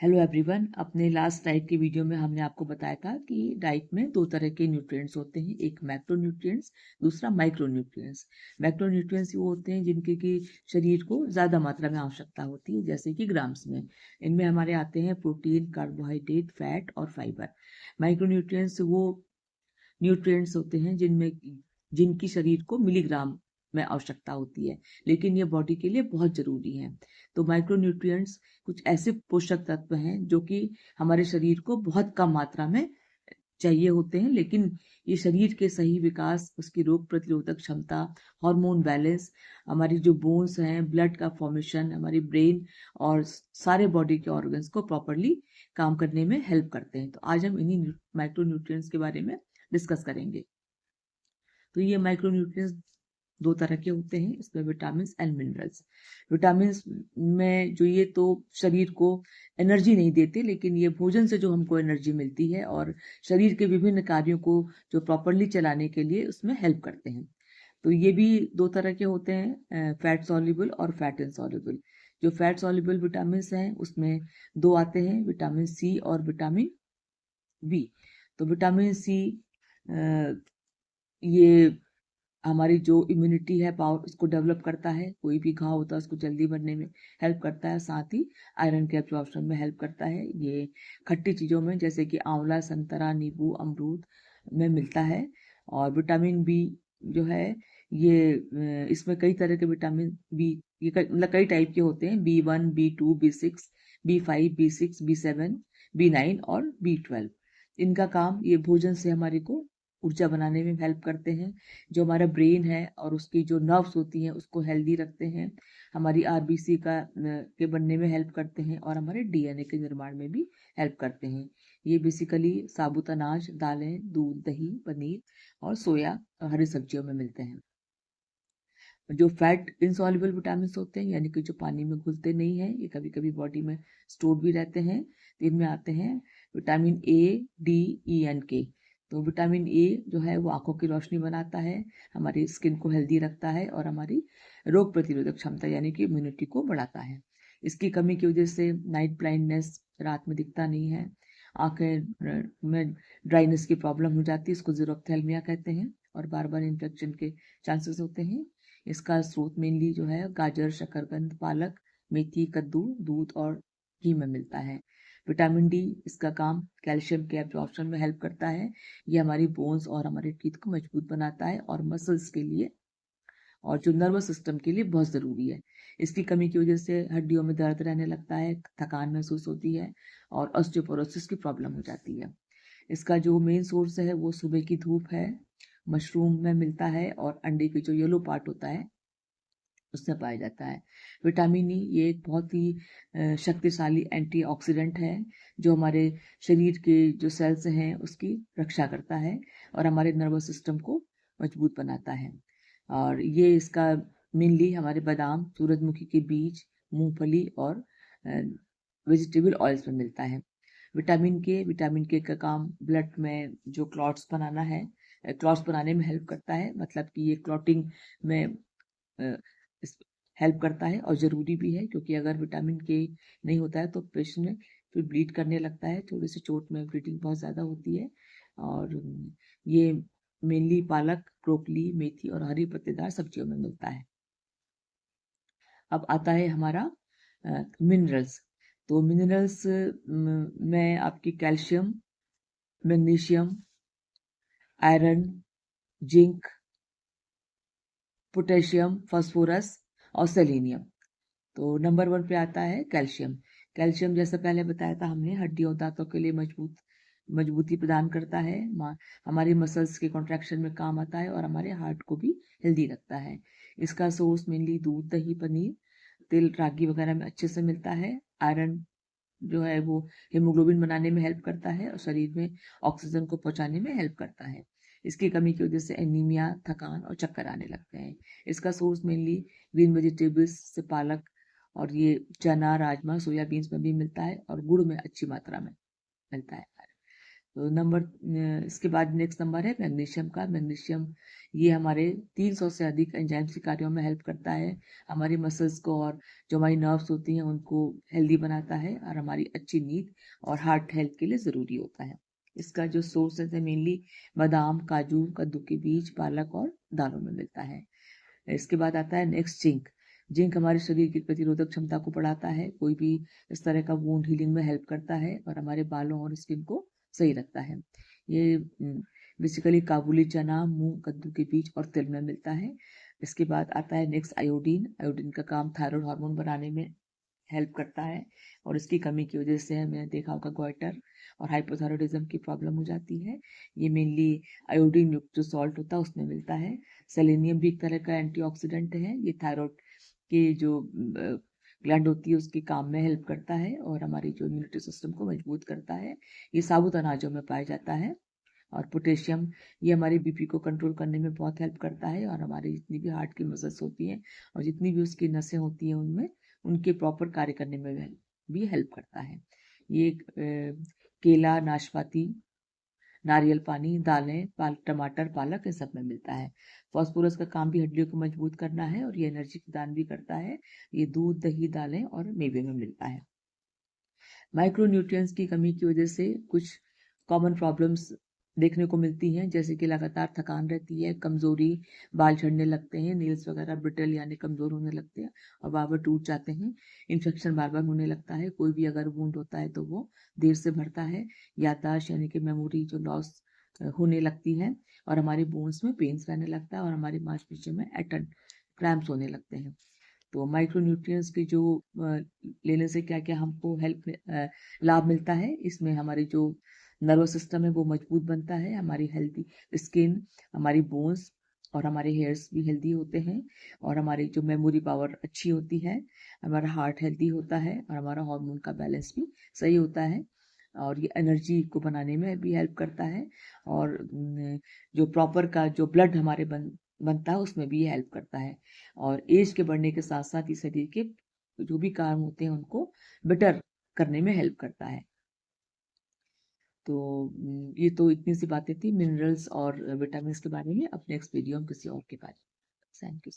Hello everyone. अपने last diet की video में हमने आपको बताया था कि डाइट में दो तरह के न्यूट्रिएंट्स होते हैं, एक मैक्रो न्यूट्रिएंट्स, दूसरा माइक्रो न्यूट्रिएंट्स। मैक्रो न्यूट्रिएंट्स वो होते हैं जिनके की शरीर को ज़्यादा मात्रा में आवश्यकता होती है, जैसे कि ग्राम्स में। इनमें हमारे आते हैं प्रोटीन, कार्बोहाइड्रेट, फैट और फाइबर। माइक्रो न्यूट्रिएंट्स वो न्यूट्रिएंट्स होते हैं जिनकी शरीर को मिलीग्राम में आवश्यकता होती है, लेकिन ये बॉडी के लिए बहुत ज़रूरी है। तो माइक्रो न्यूट्रिएंट्स कुछ ऐसे पोषक तत्व हैं जो कि हमारे शरीर को बहुत कम मात्रा में चाहिए होते हैं, लेकिन ये शरीर के सही विकास, उसकी रोग प्रतिरोधक क्षमता, हार्मोन बैलेंस, हमारी जो बोन्स हैं, ब्लड का फॉर्मेशन, हमारी ब्रेन और सारे बॉडी के ऑर्गन्स को प्रॉपरली काम करने में हेल्प करते हैं। तो आज हम इन्हीं माइक्रो न्यूट्रिएंट्स के बारे में डिस्कस करेंगे। तो ये माइक्रो न्यूट्रिएंट्स दो तरह के होते हैं, इसमें विटामिन एंड मिनरल्स। विटामिन में जो ये तो शरीर को एनर्जी नहीं देते, लेकिन ये भोजन से जो हमको एनर्जी मिलती है और शरीर के विभिन्न कार्यों को जो प्रॉपरली चलाने के लिए उसमें हेल्प करते हैं। तो ये भी दो तरह के होते हैं, फैट सॉल्युबल और फैट इनसॉल्युबल। जो फैट सॉल्युबल विटामिन हैं उसमें दो आते हैं, विटामिन सी और विटामिन बी। तो विटामिन सी ये हमारी जो इम्यूनिटी है, पावर, उसको डेवलप करता है। कोई भी घाव होता है उसको जल्दी भरने में हेल्प करता है, साथ ही आयरन के एब्जॉर्प्शन में हेल्प करता है। ये खट्टी चीज़ों में जैसे कि आंवला, संतरा, नींबू, अमरूद में मिलता है। और विटामिन बी जो है ये इसमें कई तरह के विटामिन बी, ये मतलब कई टाइप के होते हैं, B1, B2, B6, B5, B6, B7, B9 और B12। इनका काम ये भोजन से हमारे को ऊर्जा बनाने में हेल्प करते हैं। जो हमारा ब्रेन है और उसकी जो नर्व्स होती हैं उसको हेल्दी रखते हैं, हमारी आरबीसी के बनने में हेल्प करते हैं और हमारे डीएनए के निर्माण में भी हेल्प करते हैं। ये बेसिकली साबुत अनाज, दालें, दूध, दही, पनीर और सोया और हरी सब्जियों में मिलते हैं। जो फैट इनसॉल्युबल विटामिन होते हैं, यानी कि जो पानी में घुलते नहीं हैं, ये कभी कभी बॉडी में स्टोर भी रहते हैं, तो इनमें आते हैं vitamin A, D, E and के। तो विटामिन ए जो है वो आंखों की रोशनी बनाता है, हमारी स्किन को हेल्दी रखता है और हमारी रोग प्रतिरोधक क्षमता यानी कि इम्यूनिटी को बढ़ाता है। इसकी कमी की वजह से नाइट ब्लाइंडनेस, रात में दिखता नहीं है, आंखें में ड्राइनेस की प्रॉब्लम हो जाती है, इसको ज़ीरोफ्थेल्मिया कहते हैं, और बार बार इन्फेक्शन के चांसेस होते हैं। इसका स्रोत मेनली जो है गाजर, शकरकंद, पालक, मेथी, कद्दू, दूध और घी में मिलता है। विटामिन डी, इसका काम कैल्शियम के एब्जॉर्प्शन में हेल्प करता है। ये हमारी बोन्स और हमारे टीथ को मजबूत बनाता है और मसल्स के लिए और जो नर्वस सिस्टम के लिए बहुत ज़रूरी है। इसकी कमी की वजह से हड्डियों में दर्द रहने लगता है, थकान महसूस होती है और ऑस्टियोपोरोसिस की प्रॉब्लम हो जाती है। इसका जो मेन सोर्स है वो सुबह की धूप है, मशरूम में मिलता है और अंडे के जो येलो पार्ट होता है उसमें पाया जाता है। विटामिन ई ये एक बहुत ही शक्तिशाली एंटीऑक्सीडेंट है, जो हमारे शरीर के जो सेल्स हैं उसकी रक्षा करता है और हमारे नर्वस सिस्टम को मजबूत बनाता है। और ये इसका मेनली हमारे बादाम, सूरजमुखी के बीज, मूंगफली और वेजिटेबल ऑयल्स में मिलता है। विटामिन के का काम ब्लड में जो क्लॉट्स बनाना है, क्लॉट्स बनाने में हेल्प करता है, मतलब कि ये क्लॉटिंग में हेल्प करता है और ज़रूरी भी है, क्योंकि अगर विटामिन के नहीं होता है तो पेशेंट में फिर ब्लीड करने लगता है, थोड़ी सी चोट में ब्लीडिंग बहुत ज़्यादा होती है। और ये मेनली पालक, ब्रोकली, मेथी और हरी पत्तेदार सब्जियों में मिलता है। अब आता है हमारा मिनरल्स। तो मिनरल्स में आपकी calcium, magnesium, iron, zinc, potassium, phosphorus और सेलेनियम। तो नंबर 1 पे आता है कैल्शियम। कैल्शियम जैसा पहले बताया था हमने, हड्डियों दांतों के लिए मजबूती प्रदान करता है, हमारी मसल्स के कॉन्ट्रैक्शन में काम आता है और हमारे हार्ट को भी हेल्दी रखता है। इसका सोर्स मेनली दूध, दही, पनीर, तिल, रागी वगैरह में अच्छे से मिलता है। आयरन जो है वो हीमोग्लोबिन बनाने में हेल्प करता है और शरीर में ऑक्सीजन को पहुंचाने में हेल्प करता है। इसकी कमी की वजह से एनीमिया, थकान और चक्कर आने लगते हैं। इसका सोर्स मेनली ग्रीन वेजिटेबल्स से पालक और ये चना, राजमा, सोयाबीन्स में भी मिलता है और गुड़ में अच्छी मात्रा में मिलता है। तो इसके बाद नेक्स्ट नंबर है मैग्नीशियम का। मैग्नीशियम ये हमारे 300 से अधिक एंजाइम्स के कार्यों में हेल्प करता है। हमारी मसल्स को और जो हमारी नर्व्स होती हैं उनको हेल्दी बनाता है और हमारी अच्छी नींद और हार्ट हेल्थ के लिए ज़रूरी होता है। इसका जो सोर्स है मेनली बादाम, काजू, कद्दू के बीज, पालक और दालों में मिलता है। इसके बाद आता है नेक्स्ट जिंक। जिंक हमारे शरीर की प्रतिरोधक क्षमता को बढ़ाता है, कोई भी इस तरह का वुंड हीलिंग में हेल्प करता है और हमारे बालों और स्किन को सही रखता है। ये बेसिकली काबुली चना, मूंग, कद्दू के बीज और तिल में मिलता है। इसके बाद आता है नेक्स्ट आयोडीन। आयोडीन का काम थायराइड हार्मोन बनाने में हेल्प करता है और इसकी कमी की वजह से हमें देखा होगा गोइटर और हाइपोथायरॉयडिज्म की प्रॉब्लम हो जाती है। ये मेनली आयोडीन युक्त जो सॉल्ट होता है उसमें मिलता है। सेलेनियम भी एक तरह का एंटीऑक्सीडेंट है। ये थायराइड की जो ग्लैंड होती है उसके काम में हेल्प करता है और हमारी जो इम्यूनिटी सिस्टम को मजबूत करता है। ये साबुत अनाजों में पाया जाता है। और पोटेशियम ये हमारी बीपी को कंट्रोल करने में बहुत हेल्प करता है और हमारी जितनी भी हार्ट की मसल्स होती हैं और जितनी भी उसकी नसें होती हैं उनमें उनके प्रॉपर कार्य करने में भी हेल्प करता है। ये केला, नाशपाती, नारियल पानी, दालें, टमाटर, पालक इन सब में मिलता है। फास्फोरस का काम भी हड्डियों को मजबूत करना है और ये एनर्जी प्रदान भी करता है। ये दूध, दही, दालें और मेवे में मिलता है। माइक्रोन्यूट्रिएंट्स की कमी की वजह से कुछ कॉमन प्रॉब्लम्स देखने को मिलती हैं, जैसे कि लगातार थकान रहती है, कमजोरी, बाल झड़ने लगते हैं, नील्स वगैरह ब्रिटल यानी कमजोर होने लगते हैं और बार बार टूट जाते हैं। इन्फेक्शन बार बार होने लगता है। कोई भी अगर वुंड होता है तो वो देर से भरता है। याददाश्त यानी कि मेमोरी जो लॉस होने लगती है और हमारी बोन्स में पेन्स रहने लगता है और हमारी मांसपेशियों में एटन क्रैम्प्स होने लगते हैं। तो माइक्रोन्यूट्रिएंट्स की जो लेने से क्या क्या हमको लाभ मिलता है, इसमें हमारी जो नर्वस सिस्टम है वो मजबूत बनता है, हमारी हेल्दी स्किन, हमारी बोन्स और हमारे हेयर्स भी हेल्दी होते हैं और हमारी जो मेमोरी पावर अच्छी होती है, हमारा हार्ट हेल्दी होता है और हमारा हार्मोन का बैलेंस भी सही होता है और ये एनर्जी को बनाने में भी हेल्प करता है और जो प्रॉपर का जो ब्लड हमारे बनता है उसमें भी ये हेल्प करता है और एज के बढ़ने के साथ साथ ये शरीर के जो भी काम होते हैं उनको बेटर करने में हेल्प करता है। तो ये तो इतनी सी बातें थी मिनरल्स और विटामिन्स के बारे में। अब नेक्स्ट वीडियो हम किसी और के बारे में। Thank you.